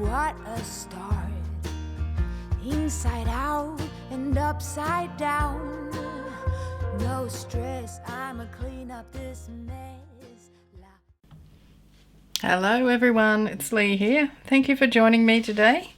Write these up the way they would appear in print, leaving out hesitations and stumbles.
what a start. Inside out and upside down. No stress, I'ma clean up this mess. Hello everyone, it's Leigh here. Thank you for joining me today.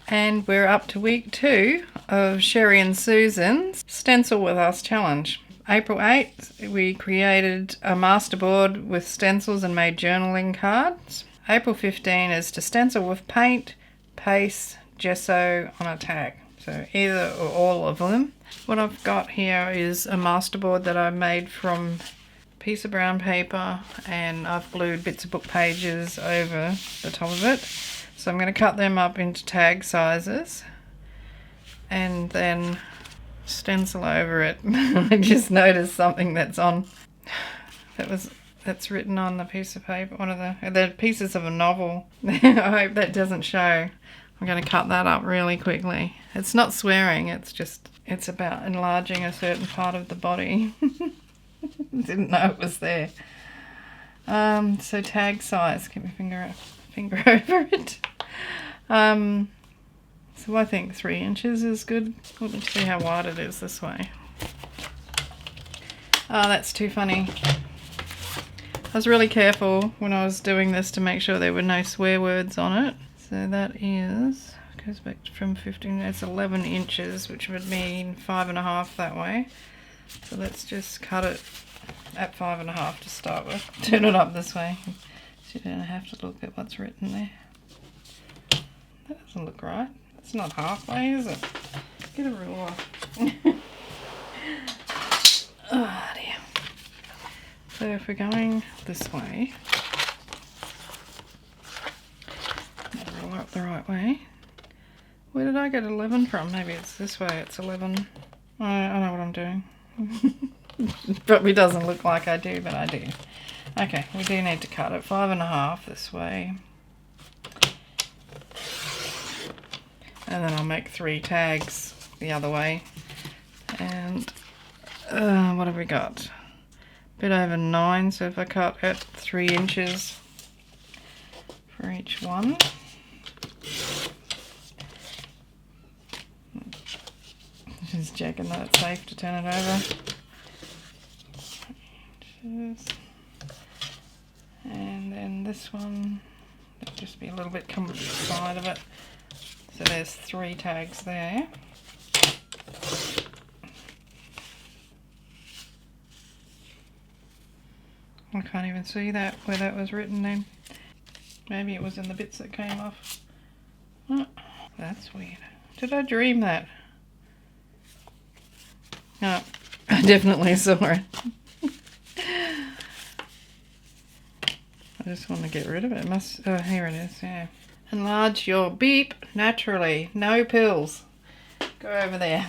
And we're up to week 2 of Sheree and Susan's Stencil With Us challenge. April 8th, we created a masterboard with stencils and made journaling cards. April 15 is to stencil with paint, paste, gesso on a tag. So either or all of them. What I've got here is a masterboard that I made from a piece of brown paper, and I've glued bits of book pages over the top of it. So I'm going to cut them up into tag sizes and then stencil over it. I just noticed something that's written on the piece of paper, one of the pieces of a novel. I hope that doesn't show. I'm going to cut that up really quickly. It's not swearing, it's about enlarging a certain part of the body. Didn't know it was there. So tag size, keep my finger over it. So I think 3 inches is good. Let me see how wide it is this way. Oh, that's too funny. I was really careful when I was doing this to make sure there were no swear words on it. So that goes back from 15, that's 11 inches, which would mean 5.5 that way. So let's just cut it at 5.5 to start with. Turn it up this way, so you don't have to look at what's written there. That doesn't look right. It's not halfway, is it? Get a ruler. Oh dear. So if we're going this way, roll up the right way. Where did I get 11 from? Maybe it's this way, it's 11. I know what I'm doing. Probably doesn't look like I do, but I do. Okay, we do need to cut it 5.5 this way. And then I'll make 3 tags the other way. And what have we got? A bit over 9, so if I cut at 3 inches for each one. Just checking that it's safe to turn it over. 3 inches. And then this one, it'll just be a little bit come to the side of it. So there's 3 tags there. I can't even see that, where that was written then. Maybe it was in the bits that came off. Oh, that's weird. Did I dream that? No, I definitely saw it. I just want to get rid of it. Oh, here it is, yeah. Enlarge your beep naturally. No pills. Go over there.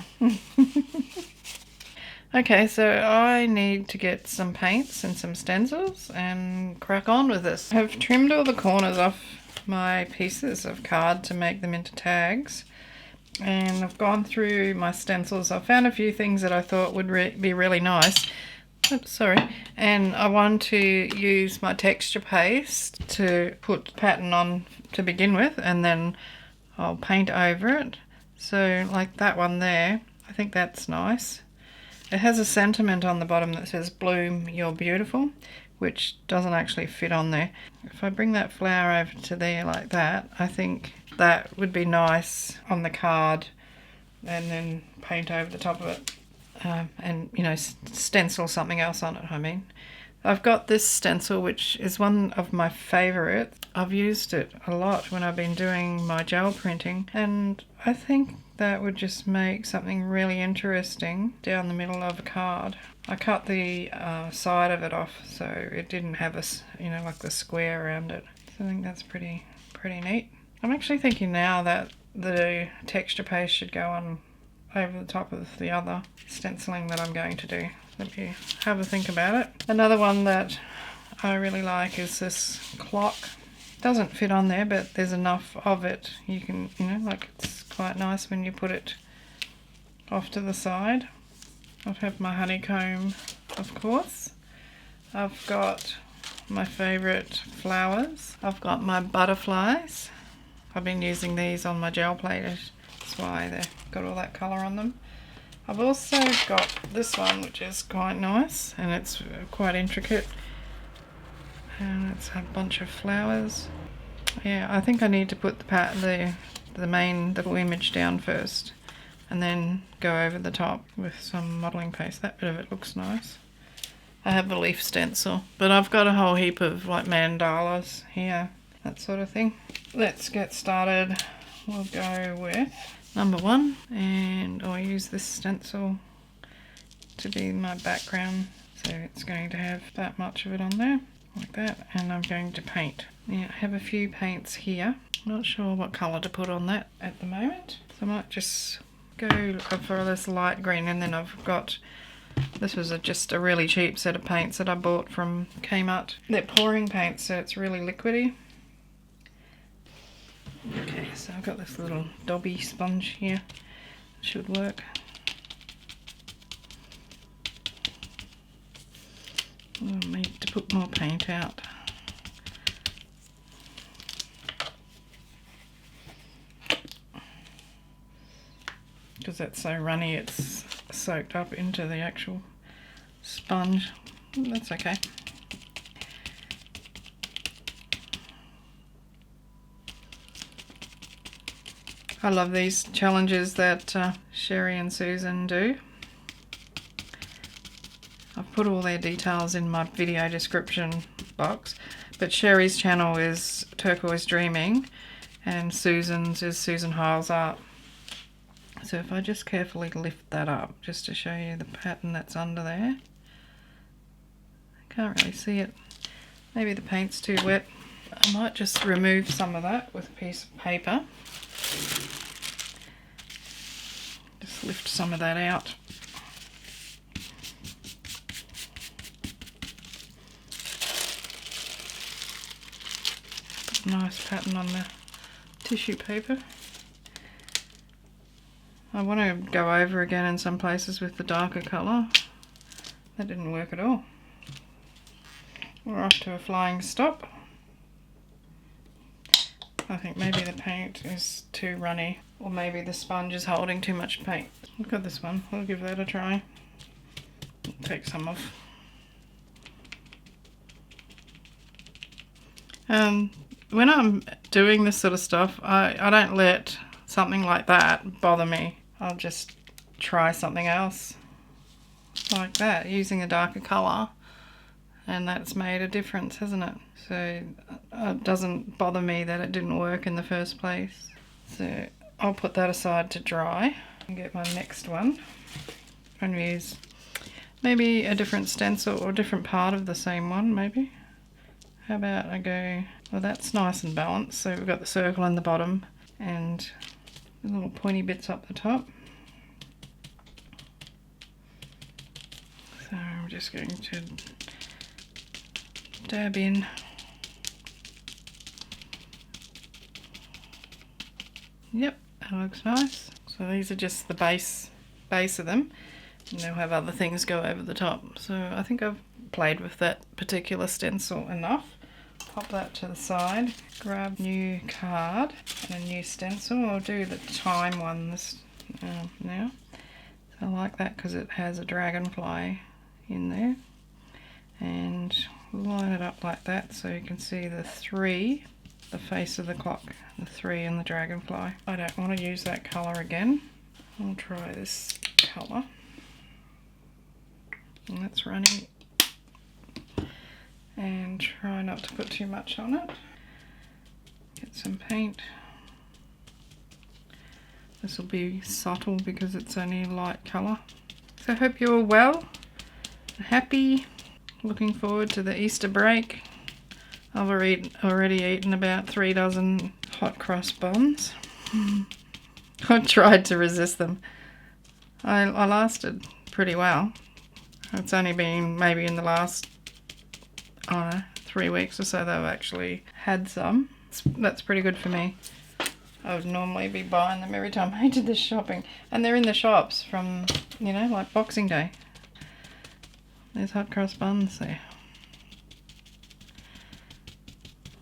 Okay, so I need to get some paints and some stencils and crack on with this. I've trimmed all the corners off my pieces of card to make them into tags. And I've gone through my stencils. I found a few things that I thought would be really nice. Oops, sorry. And I want to use my texture paste to put pattern on to begin with, and then I'll paint over it. So like that one there, I think that's nice. It has a sentiment on the bottom that says "Bloom, you're beautiful," which doesn't actually fit on there. If I bring that flower over to there like that, I think that would be nice on the card, and then paint over the top of it. And you know, stencil something else on it. I mean, I've got this stencil, which is one of my favourites. I've used it a lot when I've been doing my gel printing, and I think that would just make something really interesting down the middle of a card. I cut the side of it off so it didn't have like the square around it. So I think that's pretty neat. I'm actually thinking now that the texture paste should go on over the top of the other stenciling that I'm going to do. Let me have a think about it. Another one that I really like is this clock. Doesn't fit on there, but there's enough of it. You can, like, it's quite nice when you put it off to the side. I have my honeycomb, of course. I've got my favourite flowers. I've got my butterflies. I've been using these on my gel plate. That's why they've got all that colour on them. I've also got this one, which is quite nice, and it's quite intricate. And it's a bunch of flowers. Yeah, I think I need to put the full image down first, and then go over the top with some modelling paste. That bit of it looks nice. I have a leaf stencil, but I've got a whole heap of like mandalas here, that sort of thing. Let's get started. We'll go with number 1, and I'll use this stencil to be my background, so it's going to have that much of it on there, like that, and I'm going to paint. Now I have a few paints here. Not sure what colour to put on that at the moment, so I might just go for this light green, and then I've got, this was just a really cheap set of paints that I bought from Kmart. They're pouring paints, so it's really liquidy. Okay, so I've got this little Dobby sponge here. It should work. I'll need to put more paint out. Because that's so runny, it's soaked up into the actual sponge. That's okay. I love these challenges that Sheree and Susan do. I've put all their details in my video description box, but Sheree's channel is Turquoise Dreaming and Susan's is Susan Hiles Art. So if I just carefully lift that up just to show you the pattern that's under there. I can't really see it. Maybe the paint's too wet. I might just remove some of that with a piece of paper. Just lift some of that out. Put a nice pattern on the tissue paper. I want to go over again in some places with the darker colour. That didn't work at all. We're off to a flying stop. I think maybe the paint is too runny, or maybe the sponge is holding too much paint. Look at this one, I'll give that a try. Take some off. When I'm doing this sort of stuff, I don't let something like that bother me. I'll just try something else like that using a darker colour, and that's made a difference, hasn't it? So it doesn't bother me that it didn't work in the first place. So I'll put that aside to dry and get my next one and use maybe a different stencil or a different part of the same one maybe. How about I go, well, that's nice and balanced, so we've got the circle in the bottom and the little pointy bits up the top. So I'm just going to dab in. Yep, that looks nice. So these are just the base of them, and they'll have other things go over the top. So I think I've played with that particular stencil enough. Pop that to the side, grab new card and a new stencil. I'll do the time one now. So I like that because it has a dragonfly in there, and line it up like that so you can see the 3, the face of the clock, the 3 and the dragonfly. I don't want to use that colour again. I'll try this colour, and that's running, and try not to put too much on it. Get some paint. This will be subtle because it's only a light colour. So I hope you're all well, happy, looking forward to the Easter break. I've already eaten about 3 dozen hot cross buns. I tried to resist them. I lasted pretty well. It's only been maybe in the last, I don't know, 3 weeks or so that I've actually had some. That's pretty good for me. I would normally be buying them every time I did this shopping. And they're in the shops from, you know, like Boxing Day. There's hot cross buns there.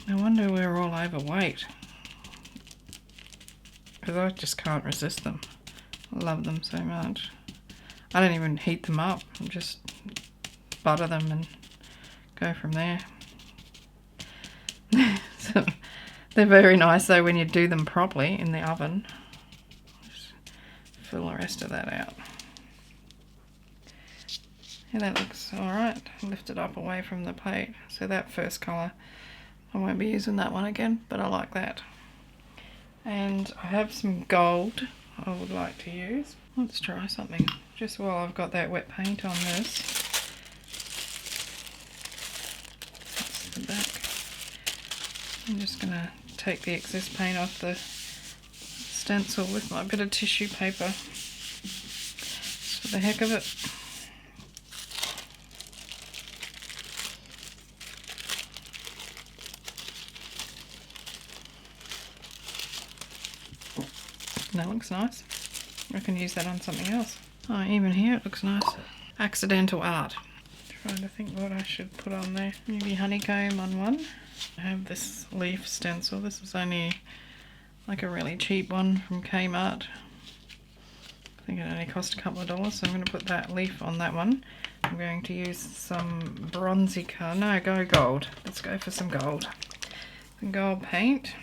I wonder we're all overweight. because I just can't resist them. I love them so much. I don't even heat them up. I just butter them and go from there. So they're very nice though when you do them properly in the oven. Just fill the rest of that out. Yeah, that looks alright. Lift it up away from the plate. So that first colour, I won't be using that one again, but I like that. And I have some gold I would like to use. Let's try something. Just while I've got that wet paint on this. That's the back. I'm just going to take the excess paint off the stencil with my bit of tissue paper. Just for the heck of it. That looks nice. I can use that on something else. Oh, even here it looks nice. Accidental art. Trying to think what I should put on there. Maybe honeycomb on one. I have this leaf stencil. This was only like a really cheap one from Kmart. I think it only cost a couple of dollars, so I'm going to put that leaf on that one. I'm going to use some bronzy colour. No, go gold. Let's go for some gold. Some gold paint.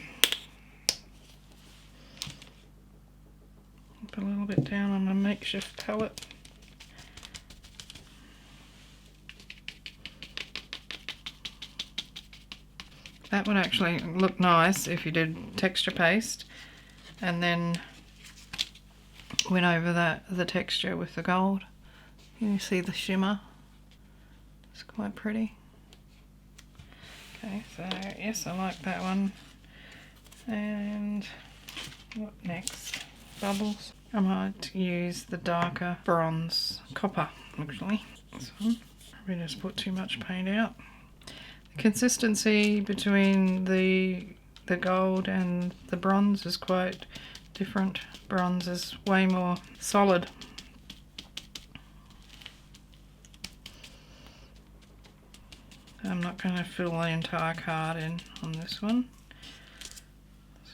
Put a little bit down on my makeshift palette. That would actually look nice if you did texture paste and then went over the texture with the gold. You see the shimmer? It's quite pretty. Okay, so yes, I like that one. And what next? Bubbles. I might use the darker bronze copper, actually. This one. Probably just put too much paint out. The consistency between the gold and the bronze is quite different. Bronze is way more solid. I'm not going to fill the entire card in on this one.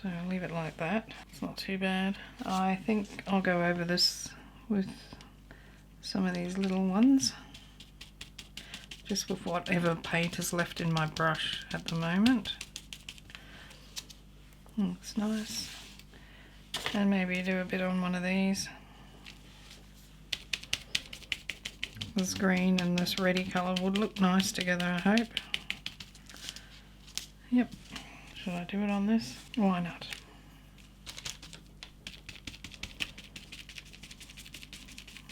So I'll leave it like that. It's not too bad. I think I'll go over this with some of these little ones. Just with whatever paint is left in my brush at the moment. Looks nice. And maybe do a bit on one of these. This green and this reddy colour would look nice together, I hope. Yep. Should I do it on this? Why not?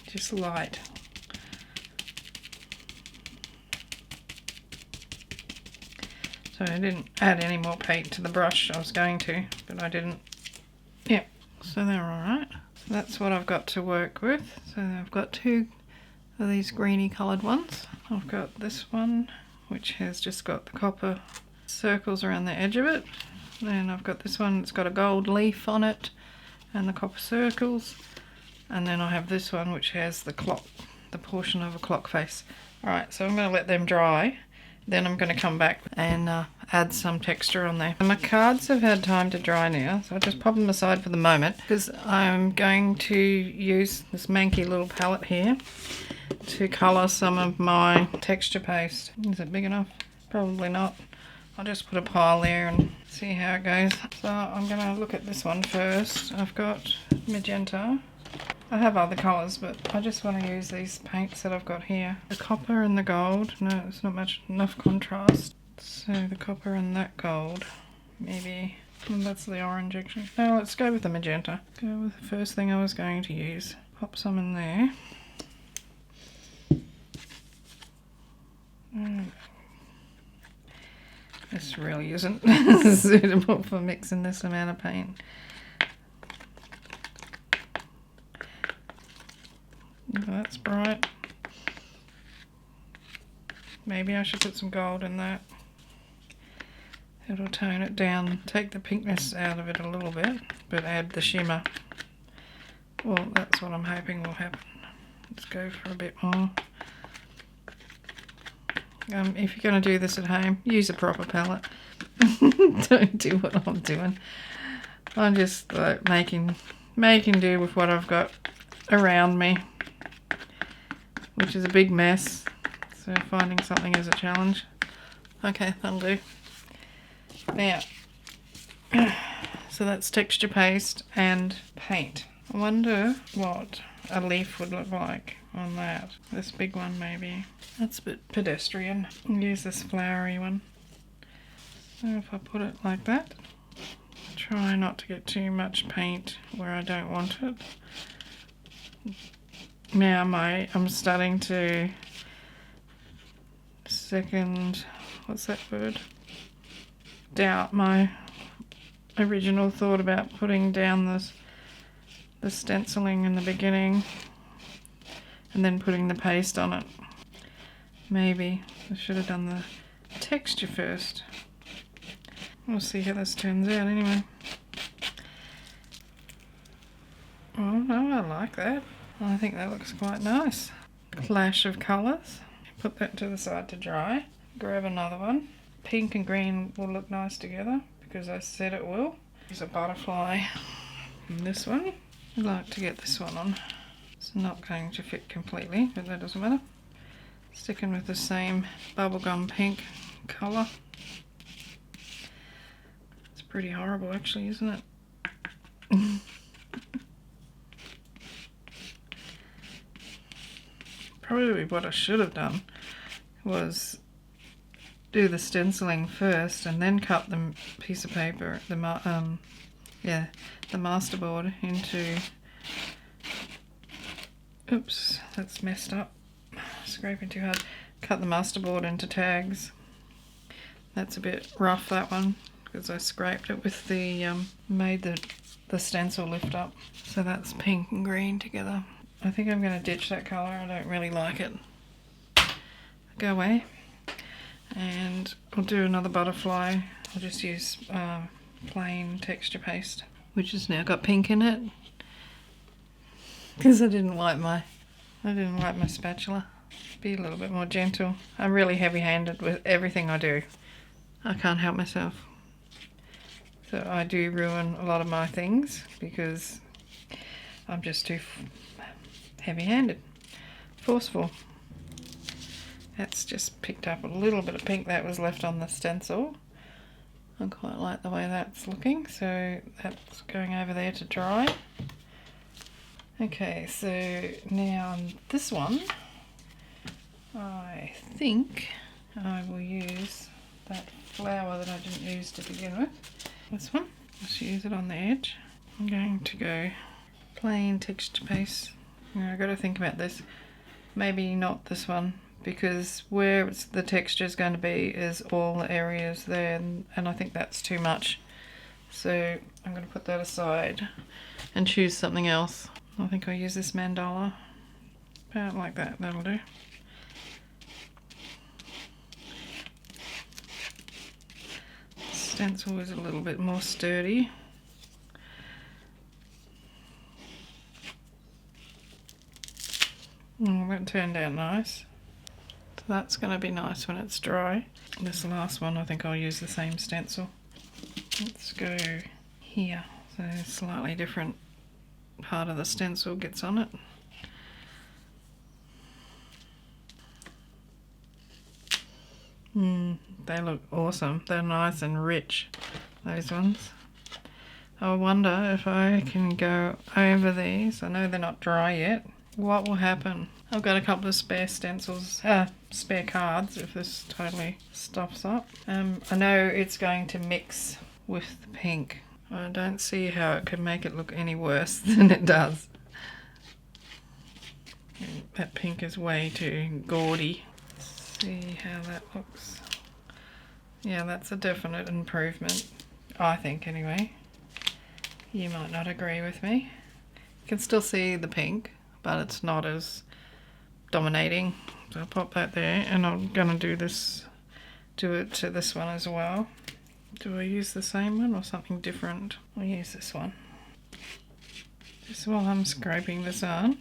Just light. So I didn't add any more paint to the brush. I was going to, but I didn't. Yep, so they're alright. So that's what I've got to work with. So I've got two of these greeny coloured ones. I've got this one, which has just got the copper circles around the edge of it. Then I've got this one that's got a gold leaf on it and the copper circles. And then I have this one which has the clock, the portion of a clock face. Alright, so I'm going to let them dry. Then I'm going to come back and add some texture on there. My cards have had time to dry now, so I'll just pop them aside for the moment because I'm going to use this manky little palette here to colour some of my texture paste. Is it big enough? Probably not. I'll just put a pile there and see how it goes. So I'm going to look at this one first. I've got magenta. I have other colours, but I just want to use these paints that I've got here. The copper and the gold. No, it's not much enough contrast. So the copper and that gold. Maybe. Well, that's the orange actually. No, let's go with the magenta. Go with the first thing I was going to use. Pop some in there. This really isn't suitable for mixing this amount of paint. That's bright. Maybe I should put some gold in that. It'll tone it down, take the pinkness out of it a little bit, but add the shimmer. Well, that's what I'm hoping will happen. Let's go for a bit more. If you're going to do this at home, use a proper palette. Don't do what I'm doing. I'm just like making do with what I've got around me, which is a big mess. So finding something is a challenge. Okay, that'll do. Now, so that's texture paste and paint. I wonder what a leaf would look like on that. This big one maybe. That's a bit pedestrian. I'll use this flowery one. So if I put it like that, try not to get too much paint where I don't want it. Now I'm starting to doubt my original thought about putting down the stenciling in the beginning and then putting the paste on it. Maybe I should have done the texture first. We'll see how this turns out anyway. Oh no, I like that. I think that looks quite nice. Clash of colours. Put that to the side to dry. Grab another one. Pink and green will look nice together because I said it will. There's a butterfly in this one. I'd like to get this one on. It's not going to fit completely, but that doesn't matter. Sticking with the same bubblegum pink colour. It's pretty horrible actually, isn't it? Probably what I should have done was do the stenciling first and then cut the piece of paper, the masterboard into, oops, that's messed up, scraping too hard, cut the masterboard into tags. That's a bit rough, that one, because I scraped it with the, made the stencil lift up. So that's pink and green together. I think I'm going to ditch that colour, I don't really like it. Go away. And I'll do another butterfly. I'll just use plain texture paste, which has now got pink in it. Because I didn't like my spatula. Be a little bit more gentle. I'm really heavy-handed with everything I do. I can't help myself. So I do ruin a lot of my things because I'm just too heavy-handed, forceful. That's just picked up a little bit of pink that was left on the stencil. I quite like the way that's looking, so that's going over there to dry. Okay, so now on this one, I think I will use that flower that I didn't use to begin with. This one, just use it on the edge. I'm going to go plain texture paste. Now I've got to think about this. Maybe not this one, because where the texture is going to be is all the areas there, and I think that's too much. So I'm going to put that aside and choose something else. I think I'll use this mandala. About like that, that'll do. Stencil is a little bit more sturdy. That turned out nice. So that's going to be nice when it's dry. This last one, I think I'll use the same stencil. Let's go here. So slightly different part of the stencil gets on it. They look awesome. They're nice and rich, those ones. I wonder if I can go over these. I know they're not dry yet. What will happen? I've got a couple of spare stencils, spare cards if this totally stuffs up. I know it's going to mix with the pink. I don't see how it could make it look any worse than it does. That pink is way too gaudy. Let's see how that looks. Yeah, that's a definite improvement, I think anyway. You might not agree with me. You can still see the pink, but it's not as dominating. So I'll pop that there, and I'm gonna do it to this one as well. Do I use the same one or something different? I'll use this one. Just while I'm scraping this on,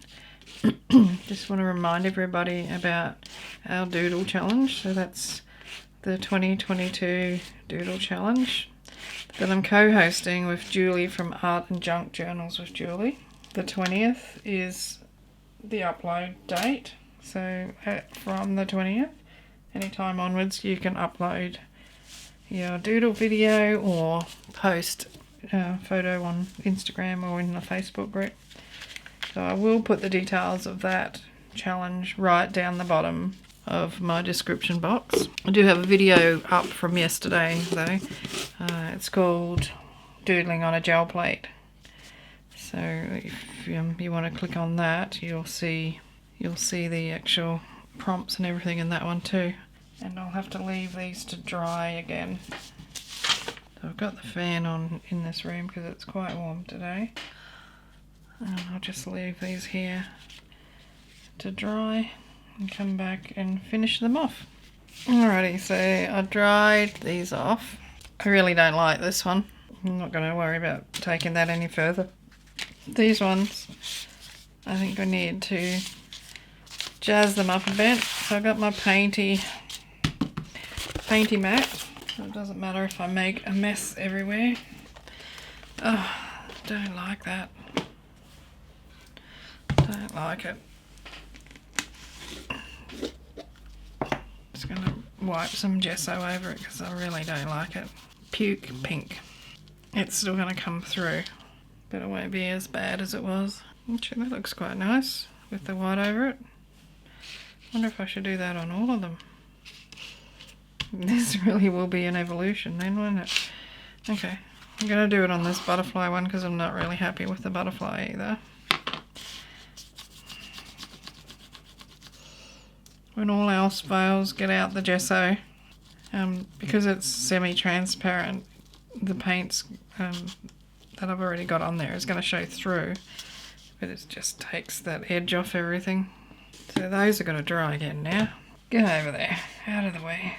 just want to remind everybody about our Doodle challenge. So that's the 2022 Doodle challenge. that I'm co-hosting with Julie from Art and Junk Journals with Julie. The 20th is the upload date, so from the 20th, anytime onwards, you can upload your doodle video or post a photo on Instagram or in the Facebook group. So I will put the details of that challenge right down the bottom of my description box. I do have a video up from yesterday though. It's called Doodling on a Gel Plate. So if you want to click on that, you'll see the actual prompts and everything in that one too. And I'll have to leave these to dry again. So I've got the fan on in this room because it's quite warm today. And I'll just leave these here to dry and come back and finish them off. Alrighty, so I dried these off. I really don't like this one. I'm not going to worry about taking that any further. These ones, I think I need to jazz them up a bit. So I've got my painty mat. So it doesn't matter if I make a mess everywhere. Oh, don't like that. Don't like it. Just going to wipe some gesso over it because I really don't like it. Puke pink. It's still going to come through, but it won't be as bad as it was. Actually, that looks quite nice with the white over it. Wonder if I should do that on all of them. This really will be an evolution then, won't it? Okay, I'm going to do it on this butterfly one because I'm not really happy with the butterfly either. When all else fails, get out the gesso. Because it's semi-transparent, the paints that I've already got on there is going to show through, but it just takes that edge off everything. So those are going to dry again now. Get over there, out of the way,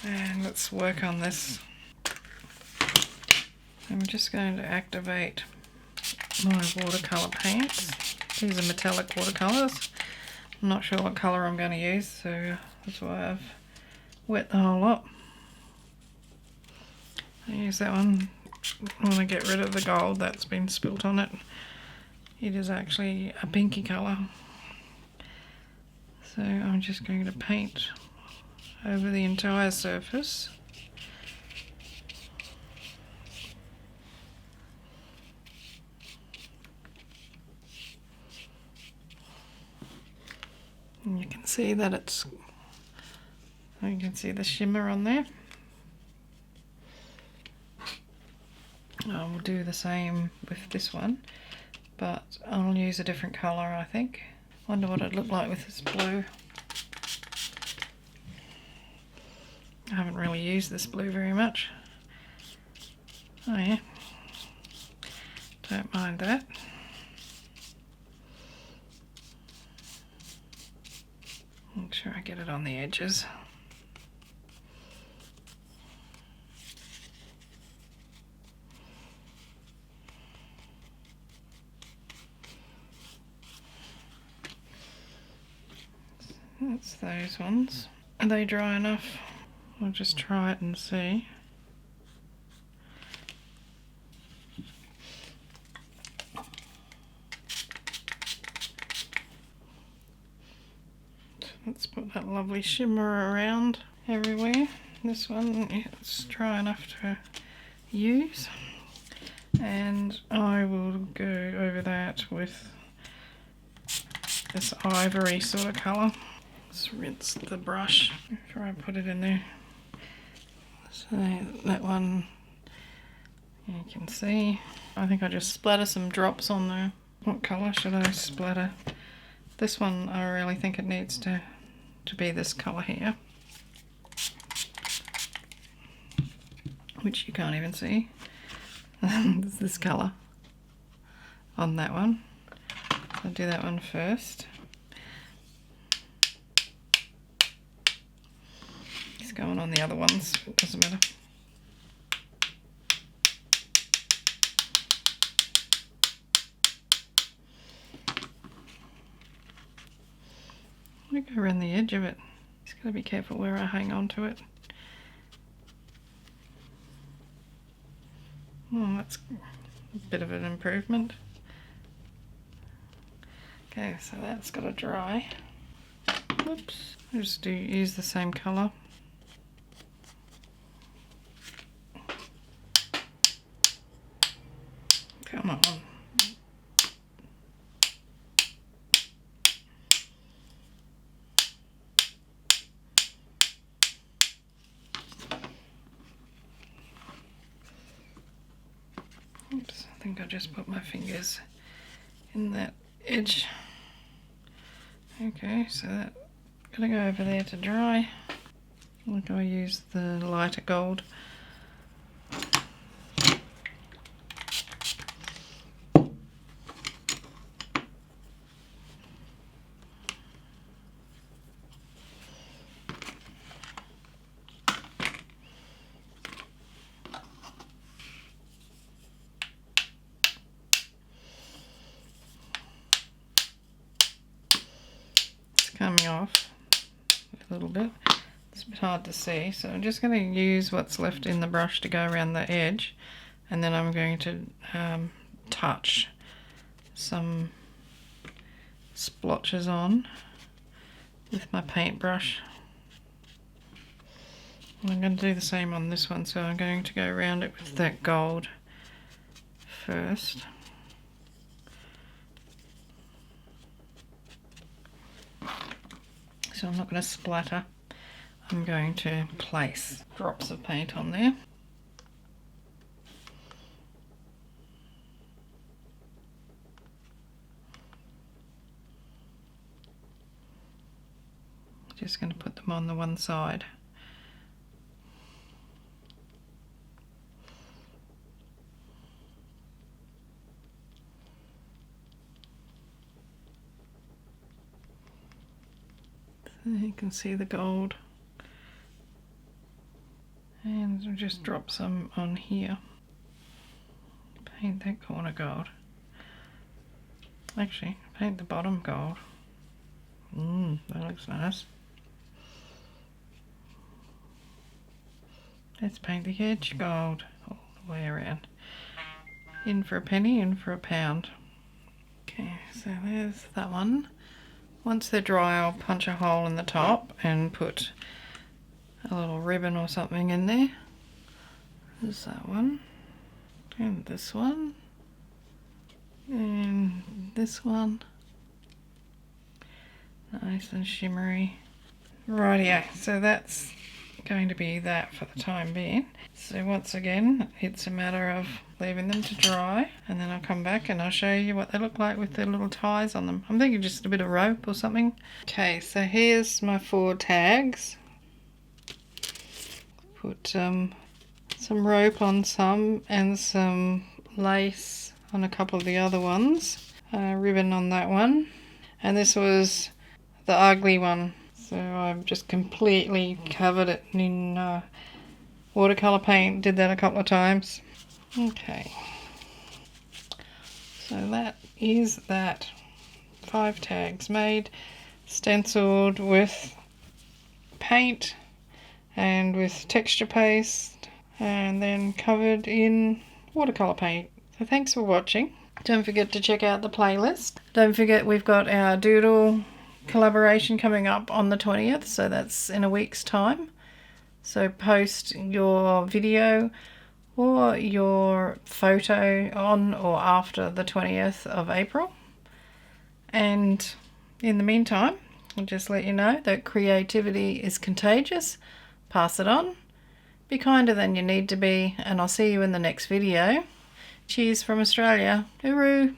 and let's work on this. I'm just going to activate my watercolour paints. These are metallic watercolours. I'm not sure what colour I'm going to use, so that's why I've wet the whole lot. I use that one. I want to get rid of the gold that's been spilt on it. It is actually a pinky colour. So I'm just going to paint over the entire surface. And you can see that you can see the shimmer on there. I'll do the same with this one, but I'll use a different colour, I think. Wonder what it'd look like with this blue. I haven't really used this blue very much. Oh yeah, don't mind that. Make sure I get it on the edges. That's those ones. Are they dry enough? I'll just try it and see. Let's put that lovely shimmer around everywhere. This one, yeah, it's dry enough to use. And I will go over that with this ivory sort of colour. Let's rinse the brush before I put it in there. So that one, you can see. I think I just splatter some drops on there. What colour should I splatter? This one, I really think it needs to be this colour here, which you can't even see. This colour on that one. I'll do that one first. It's going on the other ones, it doesn't matter. I'm going to go around the edge of it. Just got to be careful where I hang on to it. that's a bit of an improvement. Okay, so that's got to dry. Whoops. I just use the same colour. Come on. Oops, I think I just put my fingers in that edge. Okay, so that's gonna go over there to dry. Look, I use the lighter gold. Coming off a little bit. It's a bit hard to see, so I'm just going to use what's left in the brush to go around the edge, and then I'm going to touch some splotches on with my paintbrush. And I'm going to do the same on this one, so I'm going to go around it with that gold first. So I'm not going to splatter, I'm going to place drops of paint on there. Just going to put them on the one side. You can see the gold, and we'll just drop some on here. Paint that corner gold. Actually, paint the bottom gold. That looks nice. Let's paint the edge gold all the way around. In for a penny, in for a pound. Okay, so there's that one. Once they're dry, I'll punch a hole in the top and put a little ribbon or something in there. There's that one. And this one. And this one. Nice and shimmery. Rightio, so that's going to be that for the time being. So once again, it's a matter of leaving them to dry, and then I'll come back and I'll show you what they look like with the little ties on them. I'm thinking just a bit of rope or something. Okay, so here's my 4 tags. Put some rope on some and some lace on a couple of the other ones. Ribbon on that one. And this was the ugly one. So I've just completely covered it in watercolour paint. Did that a couple of times. Okay. So that is that. 5 tags made, stenciled with paint and with texture paste, and then covered in watercolour paint. So thanks for watching. Don't forget to check out the playlist. Don't forget we've got our Doodle collaboration coming up on the 20th, so that's in a week's time. So post your video or your photo on or after the 20th of April. And in the meantime, I'll just let you know that creativity is contagious. Pass it on. Be kinder than you need to be, and I'll see you in the next video. Cheers from Australia. Hooroo!